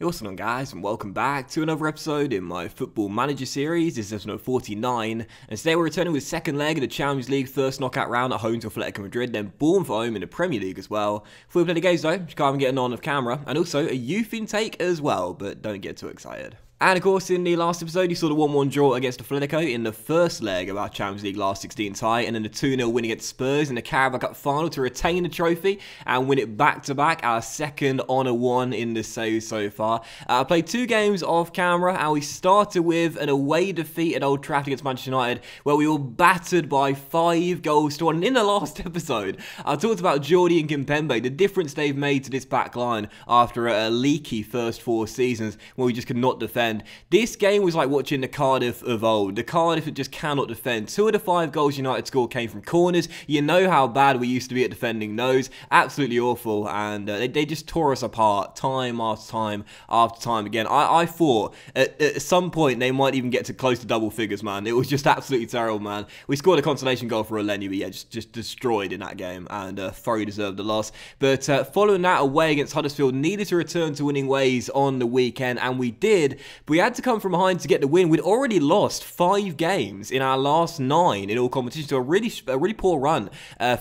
Hey, what's going on, guys, and welcome back to another episode in my Football Manager series. This is episode 49, and today we're returning with the second leg of the Champions League first knockout round at home to Atletico Madrid, then Bournemouth home in the Premier League as well. Before we play the games though, just can't getting on off camera, and also a youth intake as well, but don't get too excited. And of course, in the last episode, you saw the 1-1 draw against Atletico in the first leg of our Champions League last 16 tie, and then the 2-0 win against Spurs in the Carabao Cup final to retain the trophy and win it back-to-back, our second honour one in the series so far. I played 2 games off camera, and we started with an away defeat at Old Trafford against Manchester United, where we were battered by 5 goals to 1. And in the last episode, I talked about Jordi and Kimpembe, the difference they've made to this back line after a leaky first 4 seasons where we just could not defend. This game was like watching the Cardiff of old. The Cardiff that just cannot defend. 2 of the 5 goals United scored came from corners. You know how bad we used to be at defending those. Absolutely awful. And they just tore us apart time after time after time again. I thought at some point they might even get to close to double figures, man. It was just absolutely terrible, man. We scored a consolation goal for Eleni, but yeah, just destroyed in that game and thoroughly deserved the loss. But following that away against Huddersfield, needed to return to winning ways on the weekend, and we did. But we had to come from behind to get the win. We'd already lost 5 games in our last 9 in all competitions, so a really poor run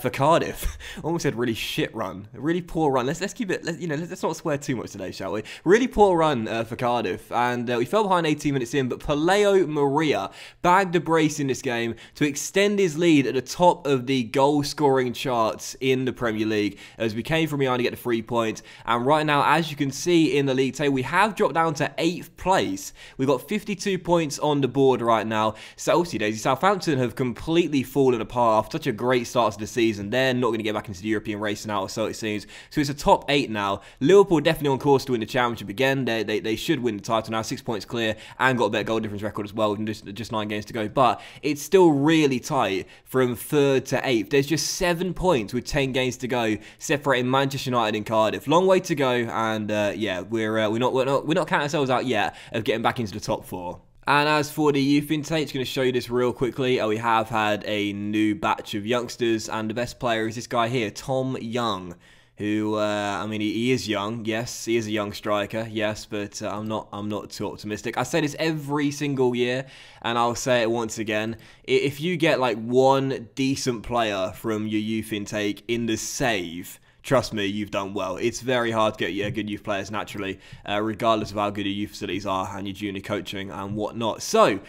for Cardiff. I almost said really shit run. A really poor run. Let's keep it. Let's not swear too much today, shall we? Really poor run for Cardiff, and we fell behind 18 minutes in. But Paleo Maria bagged a brace in this game to extend his lead at the top of the goal-scoring charts in the Premier League, as we came from behind to get the 3 points. And right now, as you can see in the league table, we have dropped down to 8th place. We've got 52 points on the board right now. Chelsea Daisy, Southampton have completely fallen apart after such a great start to the season. They're not going to get back into the European race now, or so it seems. So it's a top 8 now. Liverpool definitely on course to win the championship again. They should win the title now, 6 points clear, and got a better goal difference record as well, with just 9 games to go. But it's still really tight from 3rd to 8th. There's just 7 points with 10 games to go, separating Manchester United and Cardiff. Long way to go, and yeah, we're not counting ourselves out yet of getting back into the top 4. And as for the youth intake, just going to show you this real quickly. We have had a new batch of youngsters, and the best player is this guy here, Tom Young, who, I mean, he is young, yes, he is a young striker, yes, but I'm not too optimistic. I say this every single year, and I'll say it once again. If you get like one decent player from your youth intake in the save, trust me, you've done well. It's very hard to get good youth players naturally, regardless of how good your youth facilities are and your junior coaching and whatnot. So,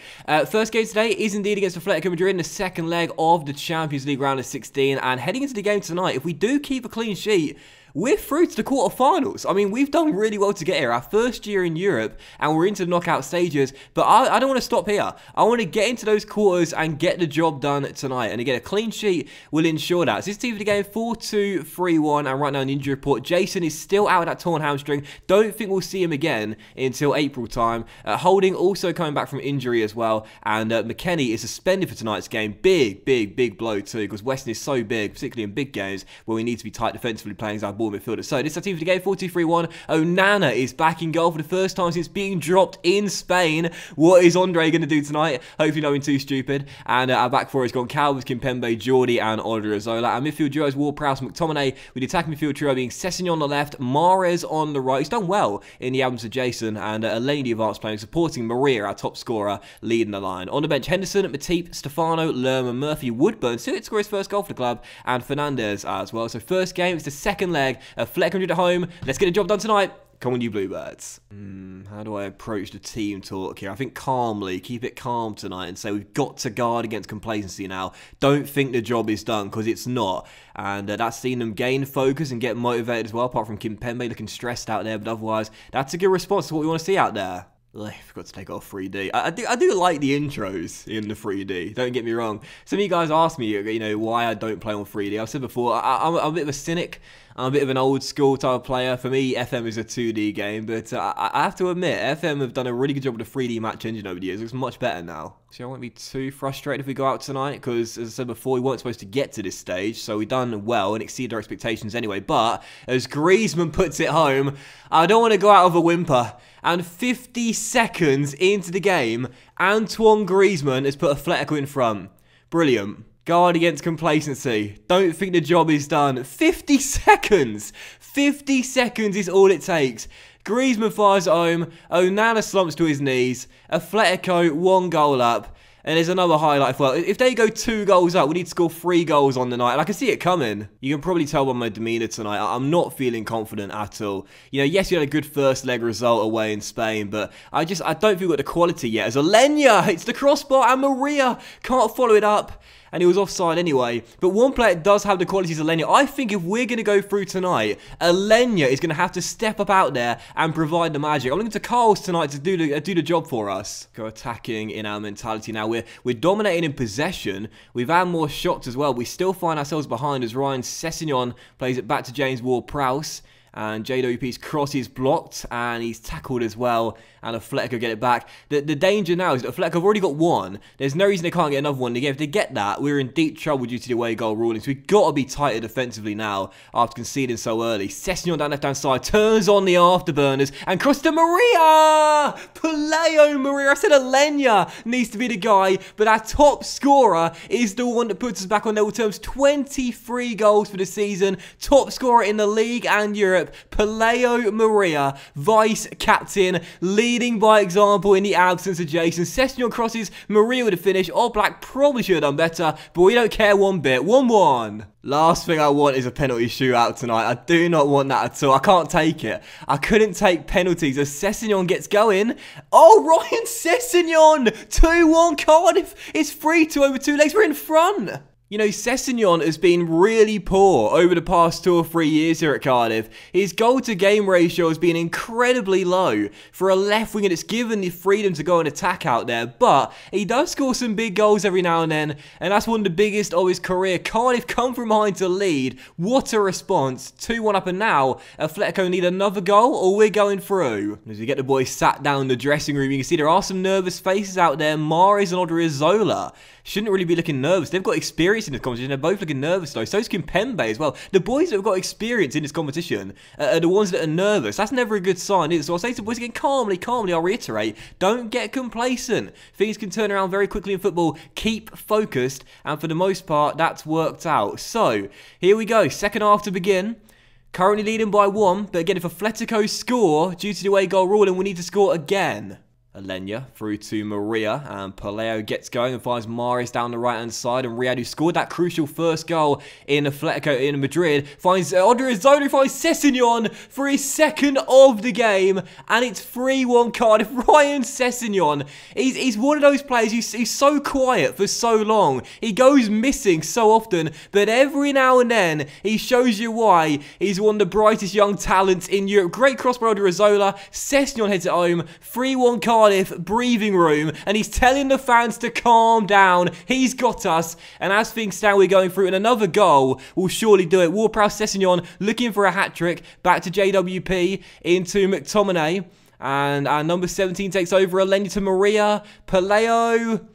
first game today is indeed against Atletico Madrid in the second leg of the Champions League round of 16. And heading into the game tonight, if we do keep a clean sheet, we're through to the quarterfinals. I mean, we've done really well to get here. Our first year in Europe, and we're into the knockout stages. But I don't want to stop here. I want to get into those quarters and get the job done tonight. And again, a clean sheet will ensure that. So this team for the game, 4-2-3-1. And right now, in the injury report, Jason is still out with that torn hamstring. Don't think we'll see him again until April time. Holding also coming back from injury as well. And McKennie is suspended for tonight's game. Big blow too, because Weston is so big, particularly in big games where we need to be tight defensively playing as our ball midfielder. So this is our team for the game, 4-2-3-1. Onana is back in goal for the first time since being dropped in Spain. What is Andre going to do tonight? Hopefully nothing too stupid. And our back four has gone Calvert, Kimpembe, Jordi, and Odriozola. Our midfield duo is Ward-Prowse, McTominay, with the attacking midfield trio being Sessegnon on the left, Mahrez on the right. He's done well in the absence of Jason, and Eleni, the advanced playing, supporting Maria, our top scorer, leading the line. On the bench, Henderson, Matip, Stefano, Lerma, Murphy, Woodburn, still to score his first goal for the club, and Fernandez as well. So first game, it's the second leg of Atletico Madrid at home. Let's get the job done tonight. Come on, you Bluebirds. How do I approach the team talk here? I think calmly, keep it calm tonight and say we've got to guard against complacency now. Don't think the job is done, because it's not. And that's seen them gain focus and get motivated as well, apart from Kimpembe looking stressed out there. But otherwise, that's a good response to what we want to see out there. I forgot to take off 3D. I do like the intros in the 3D, don't get me wrong. Some of you guys ask me, why I don't play on 3D. I've said before, I'm a bit of a cynic. I'm a bit of an old school type of player. For me, FM is a 2D game, but I have to admit, FM have done a really good job with the 3D match engine over the years. It looks much better now. So I won't be too frustrated if we go out tonight, because as I said before, we weren't supposed to get to this stage, so we've done well and exceeded our expectations anyway. But as Griezmann puts it home, I don't want to go out of a whimper. And 50 seconds into the game, Antoine Griezmann has put Atletico in front. Brilliant. Guard against complacency. Don't think the job is done. 50 seconds! 50 seconds is all it takes. Griezmann fires it home. Onana slumps to his knees. Atletico 1 goal up. And there's another highlight for if they go 2 goals up, we need to score 3 goals on the night. And I can see it coming. You can probably tell by my demeanour tonight. I'm not feeling confident at all. You know, yes, we had a good first leg result away in Spain, but I don't think we've got the quality yet. As Alenya hits the crossbar and Maria can't follow it up. And he was offside anyway. But one player does have the qualities of Alenya. I think if we're going to go through tonight, Alenya is going to have to step up out there and provide the magic. I'm looking to Carlos tonight to do the job for us. Go attacking in our mentality now. We're dominating in possession. We've had more shots as well. We still find ourselves behind as Ryan Sessegnon plays it back to James Ward-Prowse. And JWP's cross is blocked, and he's tackled as well, and Atletico get it back. The danger now is that Atletico have already got 1. There's no reason they can't get another one. Again, if they get that, we're in deep trouble due to the away goal ruling. So we've got to be tighter defensively now after conceding so early. Sessegnon down left-hand side, turns on the afterburners, and cross to Maria! Paleo Maria! I said Alenya needs to be the guy, but our top scorer is the one that puts us back on level terms. 23 goals for the season, top scorer in the league and Europe. Paleo Maria, vice captain, leading by example in the absence of Jason. Sessegnon crosses, Maria with a finish. All Black probably should have done better, but we don't care one bit. 1-1. Last thing I want is a penalty shootout tonight. I do not want that at all. I can't take it. I couldn't take penalties as Sessegnon gets going. Oh, Ryan Sessegnon! 2-1 Cardiff. It's 3-2 over 2 legs. We're in front. You know, Sessegnon has been really poor over the past 2 or 3 years here at Cardiff. His goal-to-game ratio has been incredibly low for a left winger that's given the freedom to go and attack out there. But he does score some big goals every now and then, and that's one of the biggest of his career. Cardiff come from behind to lead. What a response. 2-1 up, and now Atletico need another goal or we're going through. As we get the boys sat down in the dressing room, you can see there are some nervous faces out there. Mahrez and Odriozola shouldn't really be looking nervous. They've got experience in this competition. They're both looking nervous though. So is Kimpembe as well. The boys that have got experience in this competition are the ones that are nervous. That's never a good sign, is it? So I'll say to the boys again, calmly, I'll reiterate, don't get complacent. Things can turn around very quickly in football. Keep focused. And for the most part, that's worked out. So, here we go. Second half to begin. Currently leading by 1. But again, if Atletico score, due to the away goal ruling, we need to score again. Alenya through to Maria, and Paleo gets going and finds Mahrez down the right-hand side, and Riyad, who scored that crucial first goal in Atletico in Madrid, finds Odriozola, who finds Sessegnon for his second of the game, and it's 3-1 Cardiff. Ryan Sessegnon, he's one of those players who's so quiet for so long. He goes missing so often, but every now and then he shows you why he's one of the brightest young talents in Europe. Great cross by Odriozola. Sessegnon heads it home. 3-1 Cardiff. Breathing room, and he's telling the fans to calm down. He's got us, and as things stand, we're going through, and another goal will surely do it. Ward-Prowse Sessegnon looking for a hat-trick. Back to JWP into McTominay, and our number 17 takes over. Alenya to Maria. Paleo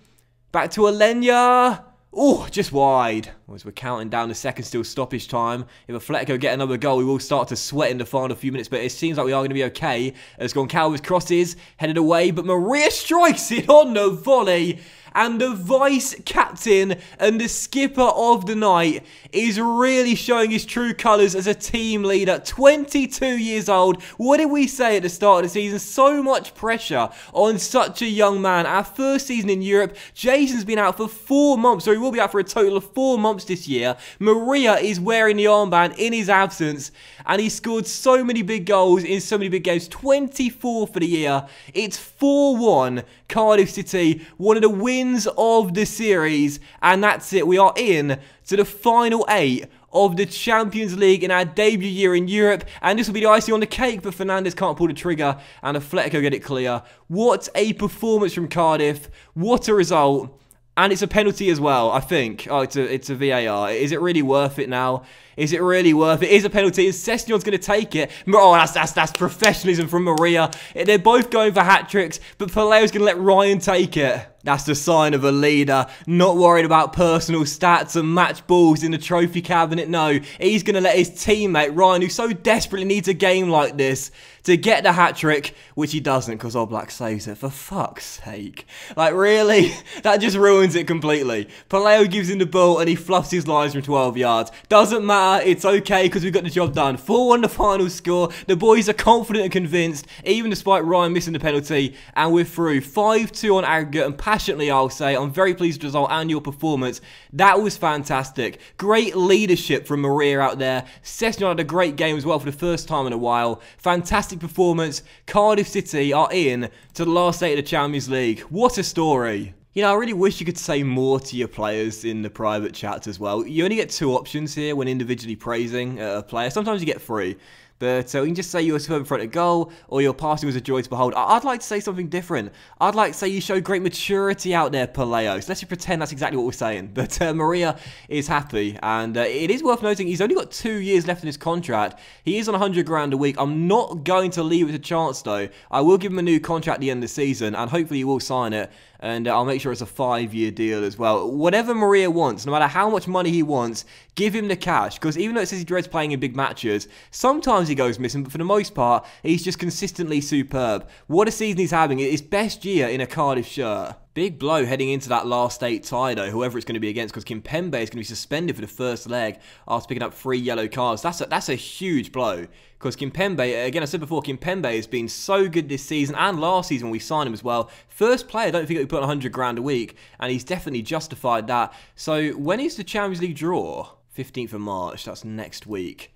back to Alenya. Oh, just wide. As we're counting down the seconds till stoppage time. If Atletico get another goal, we will start to sweat in the final few minutes. But it seems like we are going to be okay. As Goncalves crosses, headed away. But Maria strikes it on the volley. And the vice-captain and the skipper of the night is really showing his true colours as a team leader. 22 years old. What did we say at the start of the season? So much pressure on such a young man. Our first season in Europe. Jason's been out for 4 months. So he will be out for a total of 4 months this year. Maria is wearing the armband in his absence. And he scored so many big goals in so many big games. 24 for the year. It's 4-1 Cardiff City. One of the wins of the series. And that's it. We are in to the final 8 of the Champions League in our debut year in Europe. And this will be the icing on the cake, but Fernandes can't pull the trigger. And Atletico get it clear. What a performance from Cardiff. What a result. And it's a penalty as well, I think. Oh, it's a VAR. Is it really worth it now? Is it really worth it? It is a penalty, and Sessegnon's going to take it. Oh, that's professionalism from Maria. They're both going for hat-tricks, but Paleo's going to let Ryan take it. That's the sign of a leader, not worried about personal stats and match balls in the trophy cabinet. No, he's going to let his teammate Ryan, who so desperately needs a game like this, to get the hat-trick, which he doesn't because Oblak saves it. For fuck's sake. Like, really? That just ruins it completely. Paleo gives him the ball and he fluffs his lines from 12 yards. Doesn't matter, it's okay because we got the job done. 4-1 the final score. The boys are confident and convinced, even despite Ryan missing the penalty, and we're through. 5-2 on aggregate, and passionately I'll say, I'm very pleased with the result and your performance. That was fantastic. Great leadership from Maria out there. Session had a great game as well for the first time in a while. Fantastic performance. Cardiff City are in to the last 8 of the Champions League. What a story. You know, I really wish you could say more to your players in the private chats as well. You only get 2 options here when individually praising a player. Sometimes you get 3. But you can just say you were superb in front of goal, or your passing was a joy to behold. I'd like to say something different. I'd like to say you showed great maturity out there, Paleo. So let's just pretend that's exactly what we're saying. But Maria is happy, and it is worth noting he's only got 2 years left in his contract. He is on 100 grand a week. I'm not going to leave it to chance, though. I will give him a new contract at the end of the season, and hopefully he will sign it. And I'll make sure it's a 5-year deal as well. Whatever Maria wants, no matter how much money he wants, give him the cash. Because even though it says he dreads playing in big matches, sometimes he goes missing. But for the most part, he's just consistently superb. What a season he's having. It's his best year in a Cardiff shirt. Big blow heading into that last 8 tie, though, whoever it's going to be against, because Kimpembe is going to be suspended for the first leg after picking up 3 yellow cards. That's a huge blow, because Kimpembe, again, I said before, Kimpembe has been so good this season and last season when we signed him as well. First player, I don't think we put on 100 grand a week, and he's definitely justified that. So when is the Champions League draw? 15th of March, that's next week.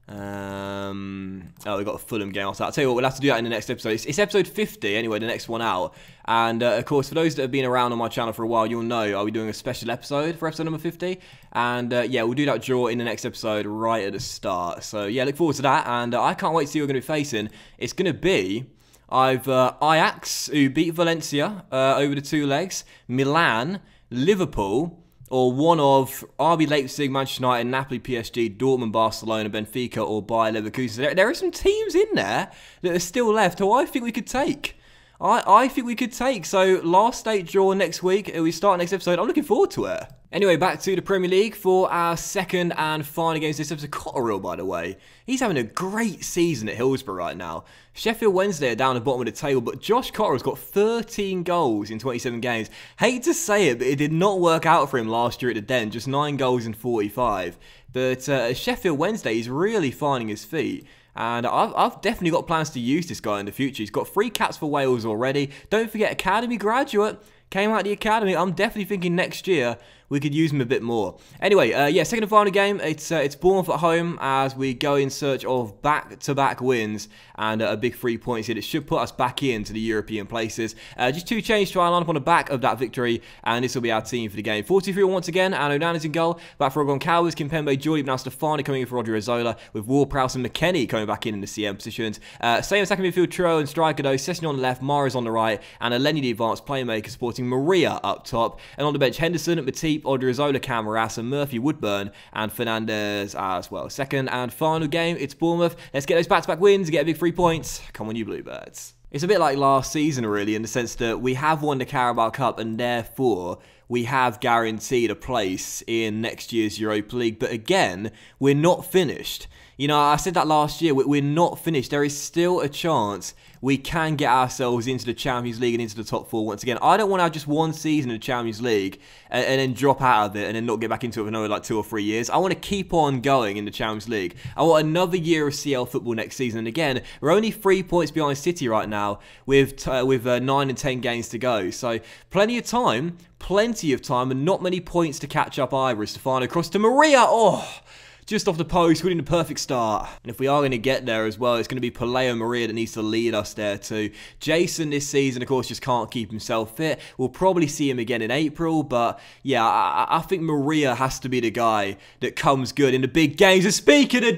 We've got a Fulham game. I'll tell you what, we'll have to do that in the next episode. It's episode 50 anyway, the next one out. And of course, for those that have been around on my channel for a while, you'll know I'll be doing a special episode for episode number 50. And yeah, we'll do that draw in the next episode right at the start. So yeah, look forward to that. And I can't wait to see who we're going to be facing. It's going to be either Ajax, who beat Valencia over the 2 legs, Milan, Liverpool, or one of RB Leipzig, Manchester United, Napoli, PSG, Dortmund, Barcelona, Benfica, or Bayer Leverkusen. There are some teams in there that are still left who I think we could take. I think we could take. So last state draw next week. We start next episode. I'm looking forward to it. Anyway, back to the Premier League for our second and final games this episode. Cotterill, by the way, he's having a great season at Hillsborough right now. Sheffield Wednesday are down at the bottom of the table, but Josh Cotterill's got 13 goals in 27 games. Hate to say it, but it did not work out for him last year at the Den. Just 9 goals in 45. But Sheffield Wednesday is really finding his feet. And I've definitely got plans to use this guy in the future. He's got 3 caps for Wales already. Don't forget, Academy graduate. Came out of the academy. I'm definitely thinking next year we could use him a bit more. Anyway, yeah, second and final game. It's Bournemouth at home as we go in search of back-to-back wins and a big 3 points here. It should put us back into the European places. Just 2 changes to our lineup on the back of that victory, and this will be our team for the game. 4-2-3-1 once again. and Onana's in goal. Back for Ogon Cowers, Kimpembe, Jordi, now Stefani coming in for Rodri Zola, with Ward-Prowse and McKennie coming back in the CM positions. Same second midfield trio and striker though. Session on the left, Mahrez on the right, and Eleni the advanced playmaker supporting Maria up top. And on the bench, Henderson, Matip, Odriozola, Cameras, and Murphy, Woodburn, and Fernandez as well. Second and final game, it's Bournemouth. Let's get those back-to-back wins, get a big 3 points. Come on, you Bluebirds. It's a bit like last season, really, in the sense that we have won the Carabao Cup, and therefore we have guaranteed a place in next year's Europa League. But again, we're not finished. You know, I said that last year, we're not finished. There is still a chance we can get ourselves into the Champions League and into the top 4 once again. I don't want to have just 1 season in the Champions League and then drop out of it and then not get back into it for another like 2 or 3 years. I want to keep on going in the Champions League. I want another year of CL football next season. And again, we're only 3 points behind City right now with 9 and 10 games to go. So plenty of time, and not many points to catch up either. Stefano across to Maria. Oh! Just off the post, winning the perfect start. And if we are going to get there as well, it's going to be Paleo Maria that needs to lead us there too. Jason this season, of course, just can't keep himself fit. We'll probably see him again in April, but yeah, I think Maria has to be the guy that comes good in the big games. And speak of the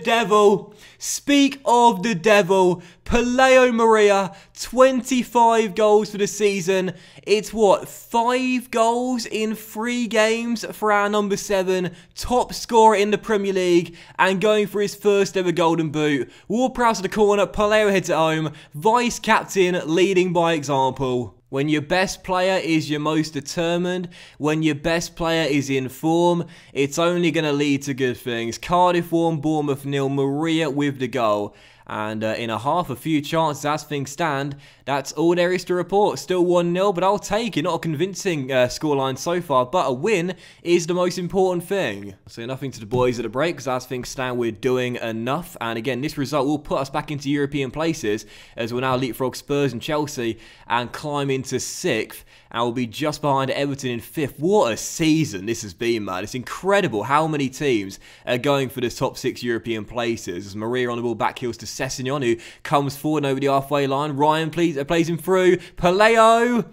devil, Paleo Maria, 25 goals for the season. It's what, 5 goals in 3 games for our number 7, top scorer in the Premier League, and going for his first ever golden boot. Ward-Prowse to the corner, Paleo heads it home, vice captain leading by example. When your best player is your most determined, when your best player is in form, it's only going to lead to good things. Cardiff 1, Bournemouth 0, Maria with the goal. And in a half a few chances as things stand, that's all there is to report. Still 1-0, but I'll take it. Not a convincing scoreline so far, but a win is the most important thing. So nothing to the boys at the break, because as things stand, we're doing enough. And again, this result will put us back into European places, as we'll now leapfrog Spurs and Chelsea and climb into 6th. And we'll be just behind Everton in 5th. What a season this has been, man. It's incredible how many teams are going for the top 6 European places. As Maria on the ball back heels to Sessegnon, who comes forward over the halfway line. Ryan plays him through. Paleo.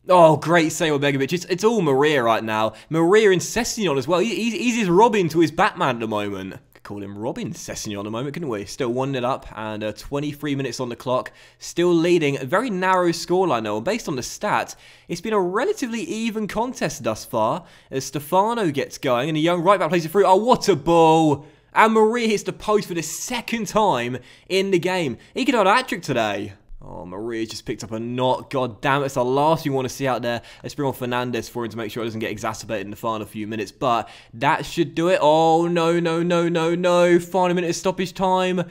Oh, great save on Begovic. It's all Maria right now. Maria and Sessegnon as well. He's his Robin to his Batman at the moment. Call him Robin Sessegnon at the moment, couldn't we? Still 1-0 up and 23 minutes on the clock. Still leading. A very narrow scoreline though. And based on the stats, it's been a relatively even contest thus far. As Stefano gets going and the young right back plays it through. Oh, what a ball! And Maria hits the post for the 2nd time in the game. He could have a hat-trick today. Oh, Maria just picked up a knot. God damn it. It's the last thing you want to see out there. Let's bring on Fernandez for him to make sure it doesn't get exacerbated in the final few minutes. But that should do it. Oh, no, no, no, no, no. Final minute of stoppage time.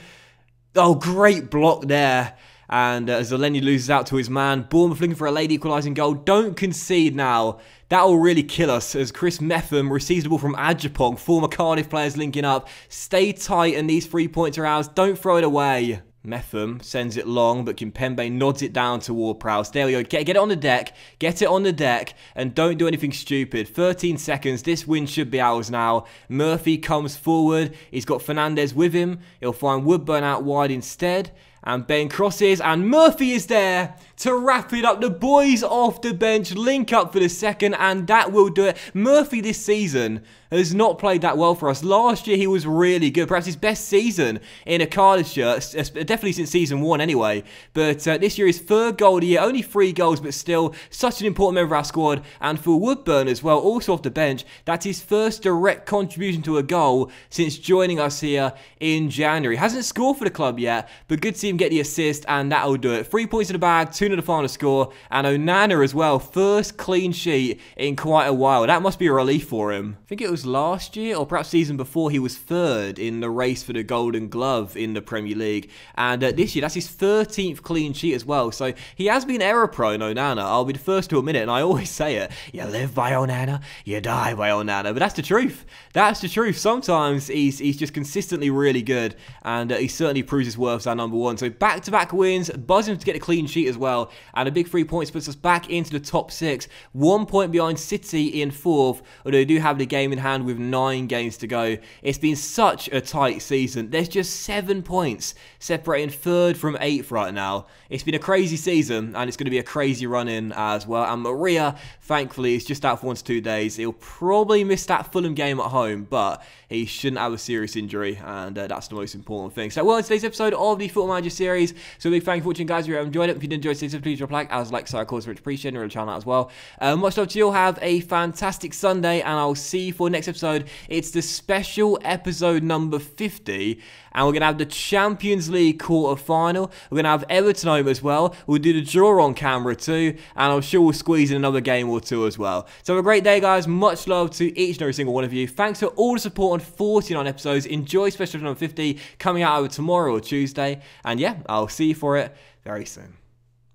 Oh, great block there. And Zeleny loses out to his man. Bournemouth looking for a late equalising goal. Don't concede now. That will really kill us as Chris Metham receives the ball from Adjapong. Former Cardiff players linking up. Stay tight and these 3 points are ours. Don't throw it away. Metham sends it long, but Kimpembe nods it down to Ward-Prowse. There we go. Get it on the deck. Get it on the deck. And don't do anything stupid. 13 seconds. This win should be ours now. Murphy comes forward. He's got Fernandez with him. He'll find Woodburn out wide instead. And Ben crosses. And Murphy is there to wrap it up. The boys off the bench link up for the 2nd. And that will do it. Murphy this season has not played that well for us. Last year he was really good. Perhaps his best season in a Cardiff shirt. Definitely since season 1 anyway. But this year his 3rd goal of the year. Only 3 goals, but still such an important member of our squad. And for Woodburn as well, also off the bench, that's his first direct contribution to a goal since joining us here in January. Hasn't scored for the club yet, but good to see him get the assist, and that'll do it. 3 points in the bag, 2 to the final score. And Onana as well, first clean sheet in quite a while. That must be a relief for him. I think it was last year, or perhaps season before, he was 3rd in the race for the Golden Glove in the Premier League. And this year, that's his 13th clean sheet as well. So he has been error-prone, Onana. I'll be the first to admit it, and I always say it. You live by Onana, you die by Onana. But that's the truth. That's the truth. Sometimes he's just consistently really good, and he certainly proves his worth as our number 1. So back-to-back wins, buzzing to get a clean sheet as well. And a big 3 points puts us back into the top 6. 1 point behind City in 4th, although they do have the game in hand with 9 games to go. It's been such a tight season. There's just 7 points separating 3rd from 8th right now. It's been a crazy season, and it's going to be a crazy run-in as well. And Maria, thankfully, is just out for 1 to 2 days. He'll probably miss that Fulham game at home, but he shouldn't have a serious injury, and that's the most important thing. So, well, in today's episode of the Football Manager series, so big thank you for watching, guys. If you have enjoyed it, if you did enjoy today's episode, please drop a like. As like, so of course, much appreciated, and really channel out as well. Much love to you all. Have a fantastic Sunday, and I'll see you for the next episode. It's the special episode number 50, and we're going to have the Champions League quarter-final. We're going to have Everton home as well. We'll do the draw on camera too, and I'm sure we'll squeeze in another game or 2 as well. So have a great day, guys. Much love to each and every single one of you. Thanks for all the support on 49 episodes. Enjoy special episode number 50 coming out either tomorrow or Tuesday. And yeah, I'll see you for it very soon.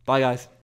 Bye, guys.